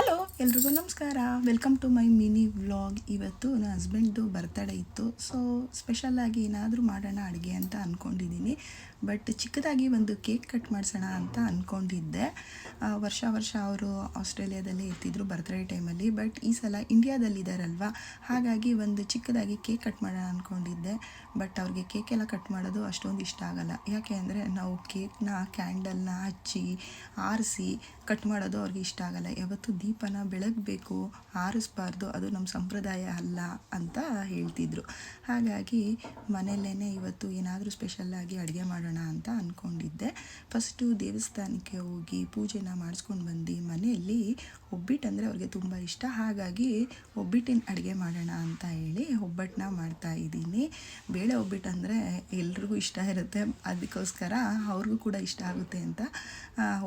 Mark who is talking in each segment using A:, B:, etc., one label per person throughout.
A: Hello ಎಲ್ರಿಗೂ ನಮಸ್ಕಾರ. Welcome to my mini vlog. ಇವತ್ತು ನನ್ನ ಹಸ್ಬೆಂಡ್ದು ಬರ್ತಡೇ ಇತ್ತು. ಸೊ ಸ್ಪೆಷಲಾಗಿ ಏನಾದರೂ ಮಾಡೋಣ ಅಡುಗೆ ಅಂತ ಅಂದ್ಕೊಂಡಿದ್ದೀನಿ. ಬಟ್ ಚಿಕ್ಕದಾಗಿ ಒಂದು ಕೇಕ್ ಕಟ್ ಮಾಡಿಸೋಣ ಅಂತ ಅಂದ್ಕೊಂಡಿದ್ದೆ. ವರ್ಷ ಅವರು ಆಸ್ಟ್ರೇಲಿಯಾದಲ್ಲೇ ಇರ್ತಿದ್ರು ಬರ್ತ್ಡೇ ಟೈಮಲ್ಲಿ. ಬಟ್ ಈ ಸಲ ಇಂಡಿಯಾದಲ್ಲಿದ್ದಾರಲ್ವ, ಹಾಗಾಗಿ ಒಂದು ಚಿಕ್ಕದಾಗಿ ಕೇಕ್ ಕಟ್ ಮಾಡೋಣ ಅಂದ್ಕೊಂಡಿದ್ದೆ. ಬಟ್ ಅವ್ರಿಗೆ ಕೇಕೆಲ್ಲ ಕಟ್ ಮಾಡೋದು ಅಷ್ಟೊಂದು ಇಷ್ಟ ಆಗಲ್ಲ. ಯಾಕೆ ಅಂದರೆ ನಾವು ಕೇಕ್ನ ಕ್ಯಾಂಡಲ್ನ ಹಚ್ಚಿ ಆರಿಸಿ ಕಟ್ ಮಾಡೋದು ಅವ್ರಿಗೆ ಇಷ್ಟ ಆಗಲ್ಲ. ಯಾವತ್ತು ದೀಪನ ಬೆಳಗಬೇಕು, ಆರಿಸ್ಬಾರ್ದು, ಅದು ನಮ್ಮ ಸಂಪ್ರದಾಯ ಅಲ್ಲ ಅಂತ ಹೇಳ್ತಿದ್ರು. ಹಾಗಾಗಿ ಮನೆಯಲ್ಲೇ ಇವತ್ತು ಏನಾದರೂ ಸ್ಪೆಷಲ್ಲಾಗಿ ಅಡುಗೆ ಮಾಡೋಣ ಅಂತ ಅಂದ್ಕೊಂಡಿದ್ದೆ. ಫಸ್ಟು ದೇವಸ್ಥಾನಕ್ಕೆ ಹೋಗಿ ಪೂಜೆನ ಮಾಡಿಸ್ಕೊಂಡು ಬಂದು ಮನೆಯಲ್ಲಿ ಒಬ್ಬಟ್ಟು ಅಂದರೆ ಅವ್ರಿಗೆ ತುಂಬ ಇಷ್ಟ. ಹಾಗಾಗಿ ಒಬ್ಬಟ್ಟಿನ ಅಡುಗೆ ಮಾಡೋಣ ಅಂತ ಹೇಳಿ ಒಬ್ಬಟ್ಟನ್ನ ಮಾಡ್ತಾಯಿದ್ದೀನಿ. ಬೇಳೆ ಒಬ್ಬಟ್ಟು ಅಂದರೆ ಎಲ್ರಿಗೂ ಇಷ್ಟ ಇರುತ್ತೆ, ಅದಕ್ಕೋಸ್ಕರ ಅವ್ರಿಗೂ ಕೂಡ ಇಷ್ಟ ಆಗುತ್ತೆ ಅಂತ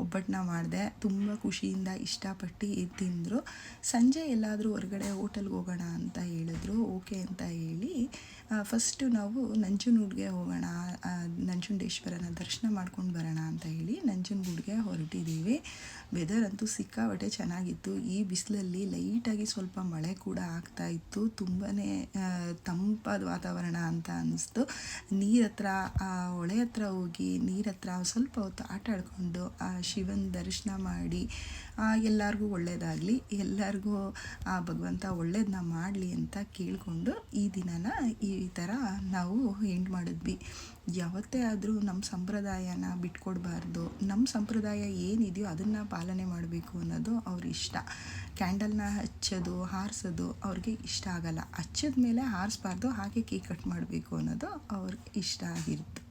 A: ಒಬ್ಬಟ್ಟನ್ನ ಮಾಡಿದೆ. ತುಂಬ ಖುಷಿಯಿಂದ ಇಷ್ಟಪಟ್ಟು ತಿಂದರು. ಸಂಜೆ ಎಲ್ಲಾದರೂ ಹೊರಗಡೆ ಹೋಟೆಲ್ಗೆ ಹೋಗೋಣ ಅಂತ ಹೇಳಿದ್ರು. ಓಕೆ ಅಂತ ಹೇಳಿ ಫಸ್ಟು ನಾವು ನಂಜನಗೂಡಿಗೆ ಹೋಗೋಣ, ನಂಜುಂಡೇಶ್ವರನ ದರ್ಶನ ಮಾಡ್ಕೊಂಡು ಬರೋಣ ಅಂತ ಹೇಳಿ ನಂಜನಗೂಡಿಗೆ ಹೊರಟಿದ್ದೀವಿ. ವೆದರ್ ಅಂತೂ ಸಿಕ್ಕಾಪಟ್ಟೆ ಚೆನ್ನಾಗಿತ್ತು. ಈ ಬಿಸಿಲಲ್ಲಿ ಲೈಟಾಗಿ ಸ್ವಲ್ಪ ಮಳೆ ಕೂಡ ಆಗ್ತಾಯಿತ್ತು. ತುಂಬಾ ತಂಪಾದ ವಾತಾವರಣ ಅಂತ ಅನ್ನಿಸ್ತು. ನೀರ ಹತ್ರ, ಹೊಳೆ ಹತ್ರ ಹೋಗಿ ನೀರ ಹತ್ರ ಸ್ವಲ್ಪ ಹೊತ್ತು ಆಟ ಆಡಿಕೊಂಡು ಆ ಶಿವನ ದರ್ಶನ ಮಾಡಿ ಎಲ್ಲರಿಗೂ ಒಳ್ಳೆಯದಾಗಲಿ, ಎಲ್ಲರಿಗೂ ಆ ಭಗವಂತ ಒಳ್ಳೇದನ್ನ ಮಾಡಲಿ ಅಂತ ಕೇಳಿಕೊಂಡು ಈ ದಿನನ ಈ ಥರ ನಾವು ಎಂಡ್ ಮಾಡಿದ್ವಿ. ಯಾವತ್ತೇ ಆದರೂ ನಮ್ಮ ಸಂಪ್ರದಾಯನ ಬಿಟ್ಕೊಡ್ಬಾರ್ದು. ನಮ್ಮ ಸಂಪ್ರದಾಯ ಏನಿದೆಯೋ ಅದನ್ನು ಪಾಲನೆ ಮಾಡಬೇಕು ಅನ್ನೋದು ಅವ್ರ ಇಷ್ಟ. ಕ್ಯಾಂಡಲ್ನ ಹಚ್ಚೋದು, ಹಾರಿಸೋದು ಅವ್ರಿಗೆ ಇಷ್ಟ ಆಗಲ್ಲ. ಹಚ್ಚಿದ ಮೇಲೆ ಹಾರಿಸ್ಬಾರ್ದು, ಹಾಗೆ ಕೇಕ್ ಕಟ್ ಮಾಡಬೇಕು ಅನ್ನೋದು ಅವ್ರಿಗೆ ಇಷ್ಟ ಆಗಿರುತ್ತೆ.